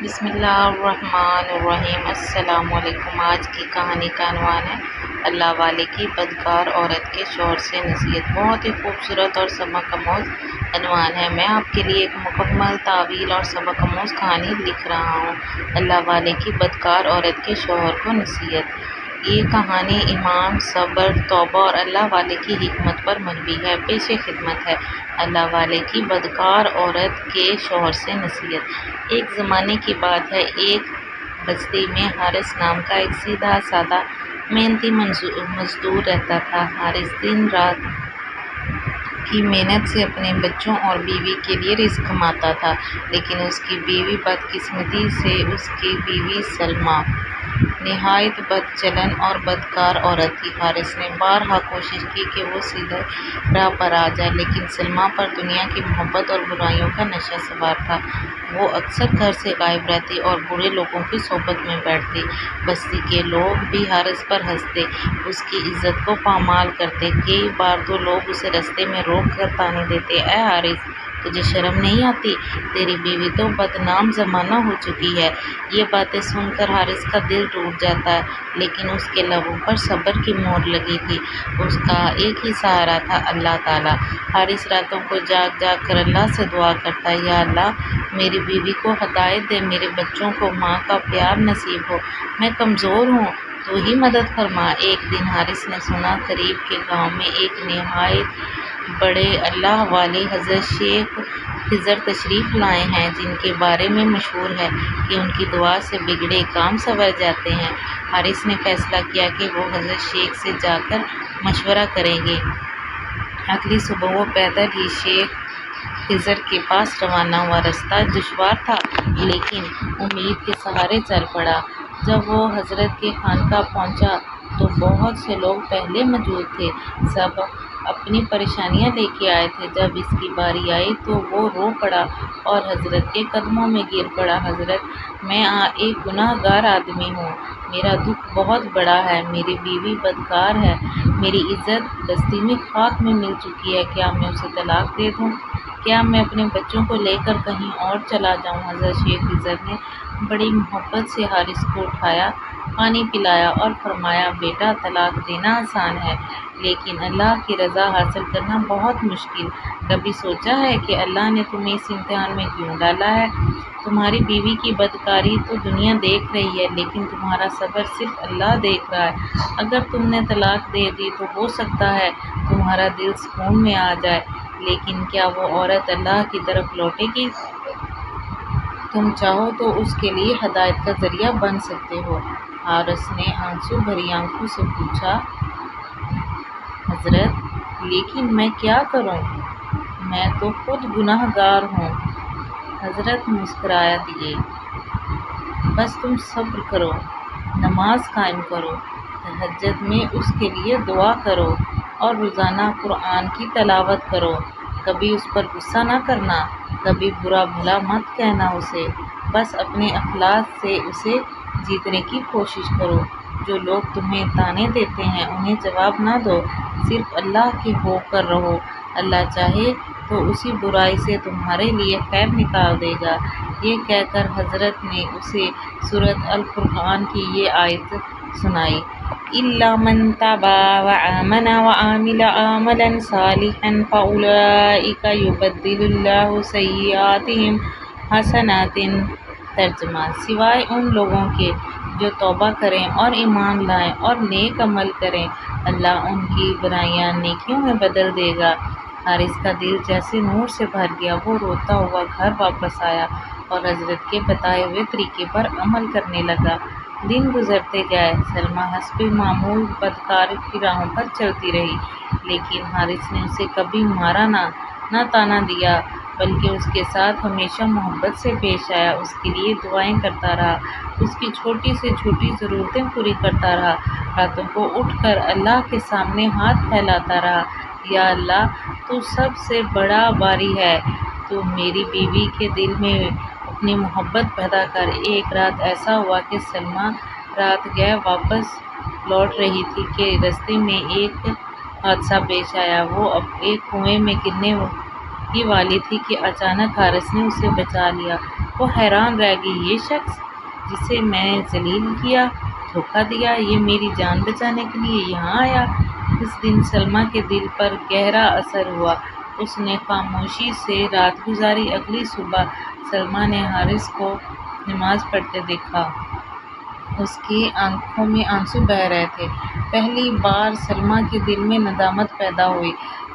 بسم اللہ الرحمن الرحیم۔ السلام علیکم۔ آج کی کہانی کا عنوان ہے اللہ والے کی بدکار عورت کے شوہر سے نصیحت۔ بہت ہی خوبصورت اور سبق آموز عنوان ہے۔ میں آپ کے لیے ایک مکمل طویل اور سبق آموز کہانی لکھ رہا ہوں، اللہ والے کی بدکار عورت کے شوہر کو نصیحت۔ یہ کہانی ایمان، صبر، توبہ اور اللہ والے کی حکمت پر مبنی ہے۔ پیش خدمت ہے اللہ والے کی بدکار عورت کے شوہر سے نصیحت۔ ایک زمانے کی بات ہے، ایک بستی میں حارث نام کا ایک سیدھا سادہ محنتی مزدور رہتا تھا۔ حارث دن رات کی محنت سے اپنے بچوں اور بیوی کے لیے رزق کماتا تھا، لیکن اس کی بیوی بدقسمتی سے اس کی بیوی سلمیٰ نہایت بد چلن اور بدکار عورت تھی۔ حارث نے بارہا کوشش کی کہ وہ سیدھے راہ پر آ جائے، لیکن سلمیٰ پر دنیا کی محبت اور برائیوں کا نشہ سوار تھا۔ وہ اکثر گھر سے غائب رہتی اور برے لوگوں کی صحبت میں بیٹھتی۔ بستی کے لوگ بھی حارث پر ہنستے، اس کی عزت کو پامال کرتے۔ کئی بار تو لوگ اسے رستے میں روک کر طعنے دیتے، اے حارث، تجھے شرم نہیں آتی؟ تیری بیوی تو بدنام زمانہ ہو چکی ہے۔ یہ باتیں سن کر حارث کا دل ٹوٹ جاتا، لیکن اس کے لبوں پر صبر کی مہر لگی تھی۔ اس کا ایک ہی سہارا تھا، اللہ تعالیٰ۔ حارث راتوں کو جاگ جاگ کر اللہ سے دعا کرتا، یا اللہ، میری بیوی کو ہدایت دے، میرے بچوں کو ماں کا پیار نصیب ہو، میں کمزور ہوں، تو ہی مدد فرما۔ ایک دن حارث نے سنا قریب کے گاؤں میں ایک نہایت بڑے اللہ والے حضرت شیخ خضر تشریف لائے ہیں، جن کے بارے میں مشہور ہے کہ ان کی دعا سے بگڑے کام سنور جاتے ہیں۔ حارث نے فیصلہ کیا کہ وہ حضرت شیخ سے جا کر مشورہ کریں گے۔ اگلی صبح وہ پیدل ہی شیخ خضر کے پاس روانہ ہوا۔ راستہ دشوار تھا، لیکن امید کے سہارے چل پڑا۔ جب وہ حضرت کے خانقاہ پہنچا تو بہت سے لوگ پہلے موجود تھے، سب اپنی پریشانیاں لے کے آئے تھے۔ جب اس کی باری آئی تو وہ رو پڑا اور حضرت کے قدموں میں گر پڑا، حضرت، میں ایک گناہ گار آدمی ہوں، میرا دکھ بہت بڑا ہے، میری بیوی بدکار ہے، میری عزت بستی میں خاک میں مل چکی ہے، کیا میں اسے طلاق دے دوں؟ کیا میں اپنے بچوں کو لے کر کہیں اور چلا جاؤں؟ حضرت شیخ خضر نے بڑی محبت سے حارث کو اٹھایا، پانی پلایا اور فرمایا، بیٹا، طلاق دینا آسان ہے، لیکن اللہ کی رضا حاصل کرنا بہت مشکل۔ کبھی سوچا ہے کہ اللہ نے تمہیں اس امتحان میں کیوں ڈالا ہے؟ تمہاری بیوی کی بدکاری تو دنیا دیکھ رہی ہے، لیکن تمہارا صبر صرف اللہ دیکھ رہا ہے۔ اگر تم نے طلاق دے دی تو ہو سکتا ہے تمہارا دل سکون میں آ جائے، لیکن کیا وہ عورت اللہ کی طرف لوٹے گی؟ تم چاہو تو اس کے لیے ہدایت کا ذریعہ بن سکتے ہو۔ حارث نے آنسو بھری آنکھوں سے پوچھا، حضرت، لیکن میں کیا کروں؟ میں تو خود گناہ گار ہوں۔ حضرت مسکرا دیے، بس تم صبر کرو، نماز قائم کرو، تہجد میں اس کے لیے دعا کرو اور روزانہ قرآن کی تلاوت کرو۔ کبھی اس پر غصہ نہ کرنا، کبھی برا بھلا مت کہنا اسے، بس اپنے اخلاص سے اسے جیتنے کی کوشش کرو۔ جو لوگ تمہیں طعنے دیتے ہیں انہیں جواب نہ دو، صرف اللہ کے ہو کر رہو، اللہ چاہے تو اسی برائی سے تمہارے لیے خیر نکال دے گا۔ یہ کہہ کر حضرت نے اسے سورۃ الفرقان کی یہ آیت سنائی، إِلَّا مَن تَابَ وَآمَنَ وَعَمِلَ عَمَلًا صَالِحًا فَأُولَٰئِکَ يُبَدِّلُ اللَّهُ سَیِّئَاتِہِمْ حَسَنَاتٍ۔ ترجمہ، سوائے ان لوگوں کے جو توبہ کریں اور ایمان لائیں اور نیک عمل کریں، اللہ ان کی برائیاں نیکیوں میں بدل دے گا۔ حارث کا دل جیسے نور سے بھر گیا، وہ روتا ہوا گھر واپس آیا اور حضرت کے بتائے ہوئے طریقے پر عمل کرنے لگا۔ دن گزرتے گئے، سلمیٰ حسب معمول بدکاری کی راہوں پر چلتی رہی، لیکن حارث نے اسے کبھی مارا نہ طعنہ دیا، بلکہ اس کے ساتھ ہمیشہ محبت سے پیش آیا، اس کے لیے دعائیں کرتا رہا، اس کی چھوٹی سے چھوٹی ضرورتیں پوری کرتا رہا، راتوں کو اٹھ کر اللہ کے سامنے ہاتھ پھیلاتا رہا، یا اللہ، تو سب سے بڑا باری ہے، تو میری بیوی کے دل میں اپنی محبت پیدا کر۔ ایک رات ایسا ہوا کہ سلمیٰ رات گئے واپس لوٹ رہی تھی کہ راستے میں ایک حادثہ پیش آیا۔ وہ ایک کنویں میں گرنے ہی والی تھی کہ اچانک حارث نے اسے بچا لیا۔ وہ حیران رہ گئی، یہ شخص جسے میں نے ذلیل کیا، دھوکہ دیا، یہ میری جان بچانے کے لیے یہاں آیا۔ اس دن سلمیٰ کے دل پر گہرا اثر ہوا۔ اس نے خاموشی سے رات گزاری۔ اگلی صبح سلمیٰ نے حارث کو نماز پڑھتے دیکھا۔ اس کی آنکھوں میں آنسو بہہ رہے تھے۔ پہلی بار سلمیٰ کے دل میں ندامت پیدا ہوئی۔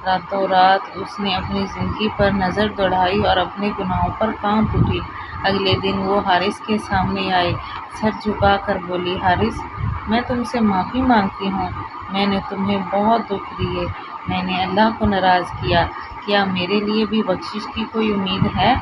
راتوں رات اس نے اپنی زندگی پر نظر دوڑائی اور اپنے گناہوں پر کانپ اٹھی۔ اگلے دن وہ حارث کے سامنے آئی، سر جھکا کر بولی، حارث، میں تم سے معافی مانگتی ہوں۔ میں نے تمہیں بہت دکھ دیے، میں نے اللہ کو ناراض کیا۔ کیا میرے لیے بھی بخشش کی کوئی امید ہے؟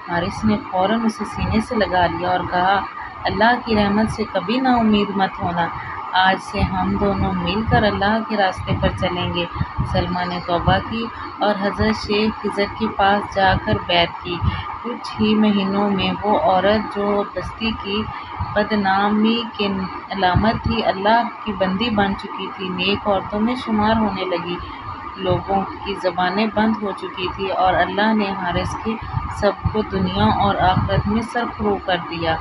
حارث نے فوراً اسے سینے سے لگا لیا اور کہا، اللہ کی رحمت سے کبھی نا امید مت ہونا۔ آج سے ہم دونوں مل کر اللہ کے راستے پر چلیں گے۔ سلمیٰ نے توبہ کی اور حضرت شیخ خضر کے پاس جا کر بیعت کی۔ کچھ ہی مہینوں میں وہ عورت جو بستی کی بدنامی کی علامت تھی، اللہ کی بندی بن چکی تھی، نیک عورتوں میں شمار ہونے لگی۔ لوگوں کی زبانیں بند ہو چکی تھیں اور اللہ نے حارث کے سب کو دنیا اور آخرت میں سرفراز کر دیا۔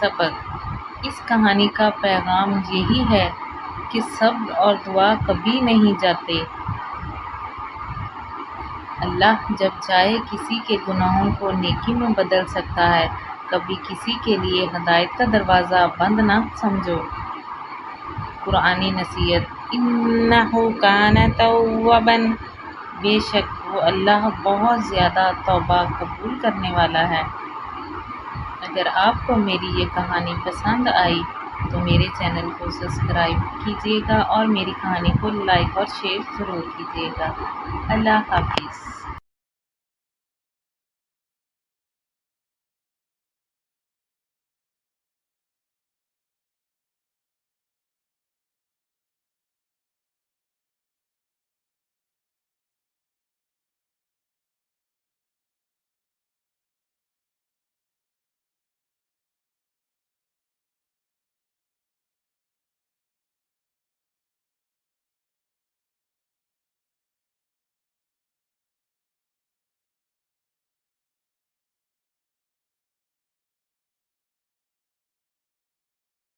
سبق: اس کہانی کا پیغام یہی ہے کہ صبر اور دعا کبھی نہیں جاتے۔ اللہ جب چاہے کسی کے گناہوں کو نیکی میں بدل سکتا ہے۔ کبھی کسی کے لیے ہدایت کا دروازہ بند نہ سمجھو۔ قرآنی نصیحت: اِنَّهُ كَانَ تَوَّابًا، بے شک وہ اللہ بہت زیادہ توبہ قبول کرنے والا ہے۔ اگر آپ کو میری یہ کہانی پسند آئی تو میرے چینل کو سبسکرائب کیجیے گا اور میری کہانی کو لائک اور شیئر ضرور کیجیے گا۔ اللہ حافظ۔